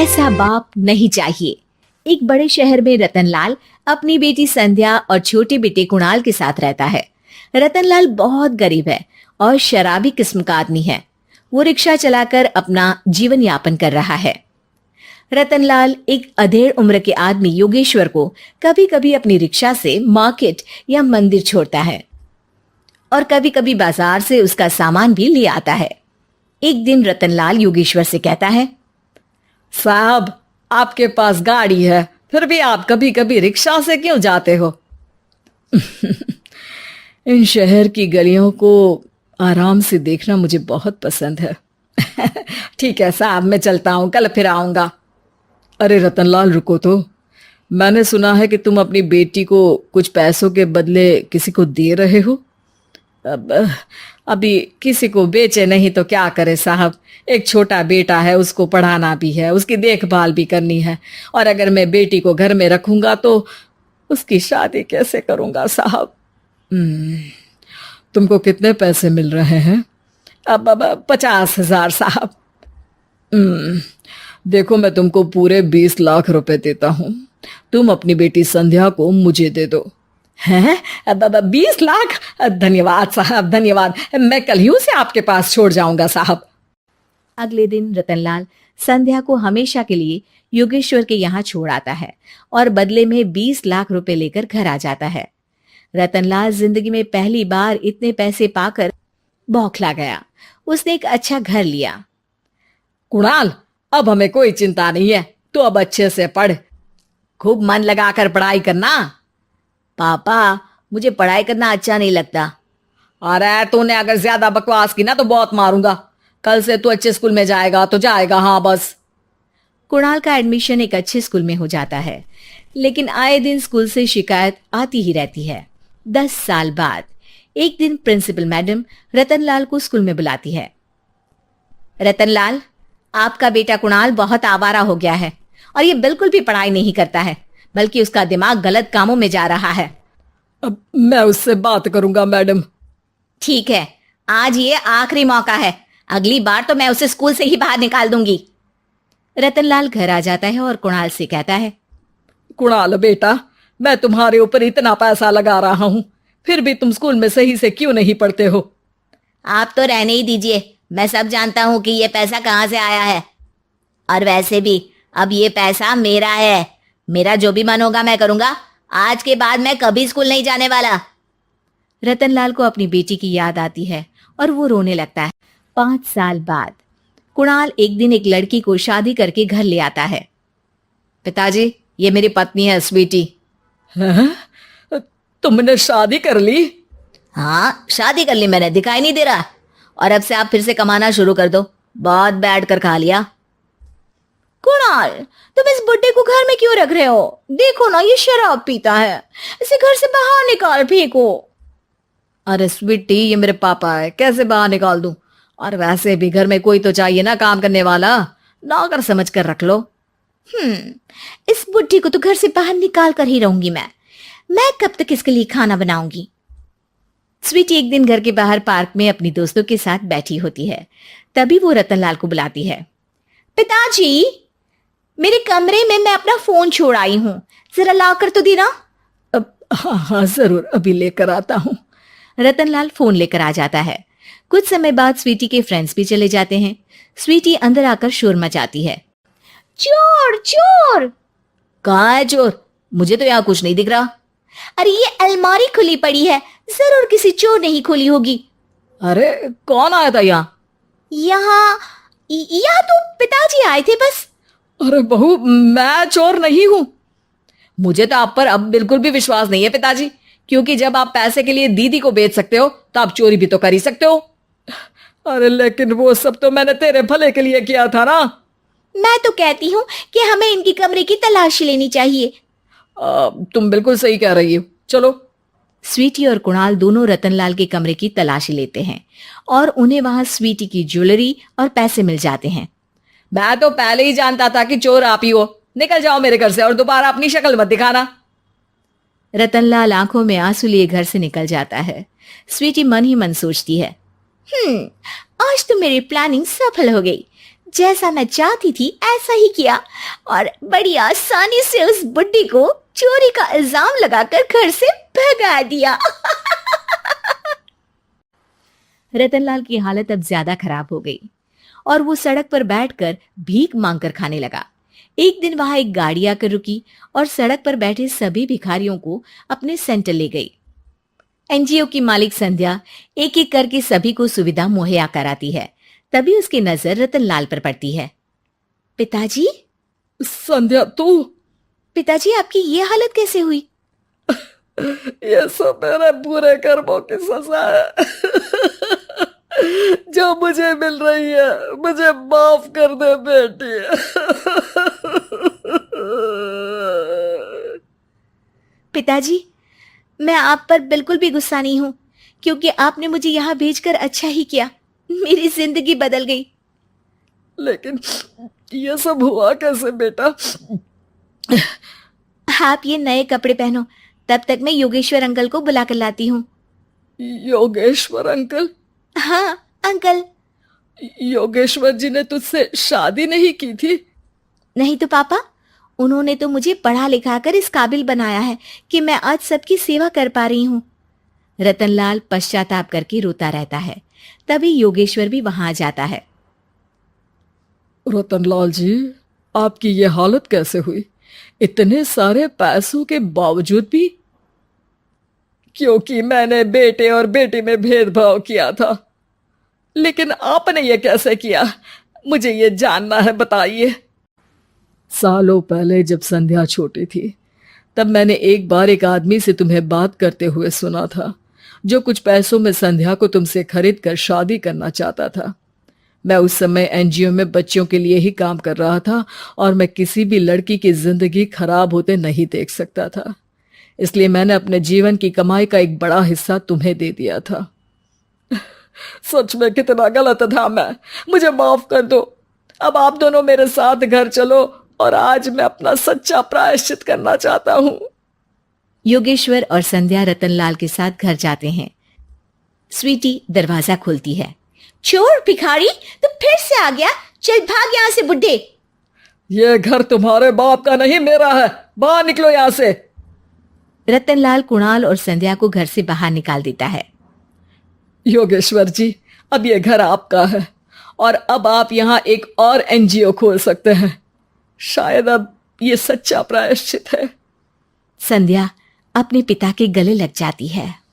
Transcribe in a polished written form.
ऐसा बाप नहीं चाहिए। एक बड़े शहर में रतनलाल अपनी बेटी संध्या और छोटे बेटे कुणाल के साथ रहता है। रतनलाल बहुत गरीब है और शराबी किस्म का आदमी है। वो रिक्शा चलाकर अपना जीवन यापन कर रहा है। रतनलाल एक अधेड़ उम्र के आदमी योगेश्वर को कभी कभी अपनी रिक्शा से मार्केट या मंदिर छोड़ता है और कभी कभी बाजार से उसका सामान भी ले आता है। एक दिन रतनलाल योगेश्वर से कहता है, साहब, आपके पास गाड़ी है, फिर भी आप कभी कभी रिक्शा से क्यों जाते हो? इन शहर की गलियों को आराम से देखना मुझे बहुत पसंद है। ठीक है साहब, मैं चलता हूँ, कल फिर आऊँगा। अरे रतनलाल, रुको तो। मैंने सुना है कि तुम अपनी बेटी को कुछ पैसों के बदले किसी को दे रहे हो। अभी किसी को बेचे नहीं तो क्या करे साहब। एक छोटा बेटा है, उसको पढ़ाना भी है, उसकी देखभाल भी करनी है, और अगर मैं बेटी को घर में रखूंगा तो उसकी शादी कैसे करूंगा साहब। तुमको कितने पैसे मिल रहे हैं? अब 50,000 साहब। देखो, मैं तुमको पूरे 20 लाख रुपए देता हूँ। तुम अपनी बेटी संध्या को मुझे दे दो। हैं? 20 लाख? धन्यवाद साहब, धन्यवाद। मैं कल ही उसे आपके पास छोड़ जाऊंगा साहब। अगले दिन रतनलाल संध्या को हमेशा के लिए योगेश्वर के यहाँ छोड़ आता है और बदले में 20 लाख रुपए लेकर घर आ जाता है। रतनलाल जिंदगी में पहली बार इतने पैसे पाकर बौखला गया। उसने एक अच्छा घर लिया। कुणाल, अब हमें कोई चिंता नहीं है, तो अब अच्छे से पढ़, खूब मन लगाकर पढ़ाई करना। पापा, मुझे पढ़ाई करना अच्छा नहीं लगता। अरे तूने अगर ज्यादा बकवास की ना तो बहुत मारूंगा। कल से तू अच्छे स्कूल में जाएगा तो जाएगा, हाँ बस। कुणाल का एडमिशन एक अच्छे स्कूल में हो जाता है, लेकिन आए दिन स्कूल से शिकायत आती ही रहती है। 10 साल बाद एक दिन प्रिंसिपल मैडम रतनलाल को स्कूल में बुलाती है। रतनलाल, आपका बेटा कुणाल बहुत आवारा हो गया है और ये बिल्कुल भी पढ़ाई नहीं करता है, बल्कि उसका दिमाग गलत कामों में जा रहा है। अब मैं उससे बात करूंगा मैडम। ठीक है, आज ये आखिरी मौका है, अगली बार तो मैं उसे स्कूल से ही बाहर निकाल दूंगी। रतनलाल घर आ जाता है और कुणाल से कहता है, कुणाल बेटा, मैं तुम्हारे ऊपर इतना पैसा लगा रहा हूं, फिर भी तुम स्कूल में सही से क्यों नहीं पढ़ते हो? आप तो रहने ही दीजिए, मैं सब जानता हूं कि ये पैसा कहां से आया है। और वैसे भी अब ये पैसा मेरा है, मेरा जो भी मन होगा मैं करूंगा। आज के बाद मैं कभी स्कूल नहीं जाने वाला। रतनलाल को अपनी बेटी की याद आती है और वो रोने लगता है। 5 साल बाद कुणाल एक दिन एक लड़की को शादी करके घर ले आता है। पिताजी, ये मेरी पत्नी है स्वीटी। तुमने शादी कर ली? हाँ, शादी कर ली मैंने, दिखाई नहीं दे रहा। और अब से आप फिर से कमाना शुरू कर दो, बहुत बैठ कर खा लिया। कुणाल, तुम इस बुड्ढे को घर में क्यों रख रहे हो? देखो ना, ये शराब पीता है, इसे घर से बाहर निकाल फेंको। अरे स्वीटी, ये मेरे पापा है, कैसे बाहर निकाल दूं? और वैसे भी घर में कोई तो चाहिए ना काम करने वाला, नौकर समझ कर रख लो। इस बुड्ढी को तो घर से बाहर निकाल कर ही रहूंगी मैं कब तक इसके लिए खाना बनाऊंगी। स्वीटी एक दिन घर के बाहर पार्क में अपनी दोस्तों के साथ बैठी होती है। तभी वो रतनलाल को बुलाती है। पिताजी, मेरे कमरे में मैं अपना फोन छोड़ आई हूँ, जरा लाकर तो देना। हाँ जरूर, अभी लेकर आता हूँ। रतनलाल फोन लेकर आ जाता है। कुछ समय बाद स्वीटी के फ्रेंड्स भी चले जाते हैं। स्वीटी अंदर आकर शोर मचाती है। चोर चोर! कहाँ है चोर? मुझे तो यहाँ कुछ नहीं दिख रहा। अरे ये अलमारी खुली पड़ी है, जरूर किसी चोर ने ही खोली होगी। अरे कौन आया था यहाँ? यहाँ तो पिताजी आए थे बस। अरे बहू, मैं चोर नहीं हूँ। मुझे तो आप पर अब बिल्कुल भी विश्वास नहीं है पिताजी, क्योंकि जब आप पैसे के लिए दीदी को बेच सकते हो तो आप चोरी भी तो कर ही सकते हो। अरे लेकिन वो सब तो मैंने तेरे भले के लिए किया था ना। मैं तो कहती हूँ कि हमें इनकी कमरे की तलाशी लेनी चाहिए। तुम बिल्कुल सही कह रही हो, चलो। स्वीटी और कुणाल दोनों रतनलाल के कमरे की तलाशी लेते हैं और उन्हें वहां स्वीटी की ज्वेलरी और पैसे मिल जाते हैं। मैं तो पहले ही जानता था कि चोर आप ही हो। निकल जाओ मेरे घर से और दोबारा अपनी शक्ल मत दिखाना। रतनलाल आंखों में आंसू लिए घर से निकल जाता है। स्वीटी मन ही मन सोचती है, आज तो मेरी प्लानिंग सफल हो गई। जैसा मैं चाहती थी ऐसा ही किया और बड़ी आसानी से उस बुड्ढी को चोरी का इल्जाम लगाकर घर से भगा दिया। रतनलाल की हालत अब ज्यादा खराब हो गई और वो सड़क पर बैठकर भीख मांगकर खाने लगा। एक दिन वहां एक गाड़ी आकर रुकी और सड़क पर बैठे सभी भिखारियों को अपने सेंटर ले गई। एनजीओ की मालिक संध्या एक एक करके सभी को सुविधा मुहैया कराती है। तभी उसकी नजर रतनलाल पर पड़ती है। पिताजी, संध्या तू? पिताजी आपकी ये हालत कैसे हुई? ये सब मेरे बुरे कर्मों की सजा है जो मुझे मिल रही है। मुझे माफ कर दे बेटी। पिताजी, मैं आप पर बिल्कुल भी गुस्सा नहीं हूं, क्योंकि आपने मुझे यहाँ भेजकर अच्छा ही किया। मेरी जिंदगी बदल गई। लेकिन ये सब हुआ कैसे बेटा? आप ये नए कपड़े पहनो, तब तक मैं योगेश्वर अंकल को बुला कर लाती हूँ। योगेश्वर अंकल? हाँ अंकल। योगेश्वर जी ने तुझसे शादी नहीं की थी? नहीं तो पापा, उन्होंने तो मुझे पढ़ा लिखा कर इस काबिल बनाया है कि मैं आज सबकी सेवा कर पा रही हूँ। रतनलाल पश्चाताप करके रोता रहता है। तभी योगेश्वर भी वहां आ जाता है। रतनलाल जी, आपकी ये हालत कैसे हुई? इतने सारे पैसों के बावजूद भी? क्योंकि मैंने बेटे और बेटी में भेदभाव किया था। लेकिन आपने ये कैसे किया? मुझे ये जानना है, बताइए। सालों पहले जब संध्या छोटी थी, तब मैंने एक बार एक आदमी से तुम्हें बात करते हुए सुना था, जो कुछ पैसों में संध्या को तुमसे खरीद कर शादी करना चाहता था। मैं उस समय एनजीओ में बच्चों के लिए ही काम कर रहा था और मैं किसी भी लड़की की जिंदगी खराब होते नहीं देख सकता था। इसलिए मैंने अपने जीवन की कमाई का एक बड़ा हिस्सा तुम्हें दे दिया था। सच में कितना गलत था मैं। मुझे माफ कर दो। अब आप दोनों मेरे साथ घर चलो और आज मैं अपना सच्चा प्रायश्चित करना चाहता हूँ। योगेश्वर और संध्या रतनलाल के साथ घर जाते हैं। स्वीटी दरवाजा खोलती है। चोर भिखारी, तू फिर से आ गया? चल भाग यहाँ से बुड्ढे। ये घर तुम्हारे बाप का नहीं, मेरा है। बाहर निकलो यहाँ से। रतनलाल कुणाल और संध्या को घर से बाहर निकाल देता है। योगेश्वर जी, अब ये घर आपका है और अब आप यहाँ एक और एनजीओ खोल सकते हैं। शायद अब ये सच्चा प्रायश्चित है। संध्या अपने पिता के गले लग जाती है।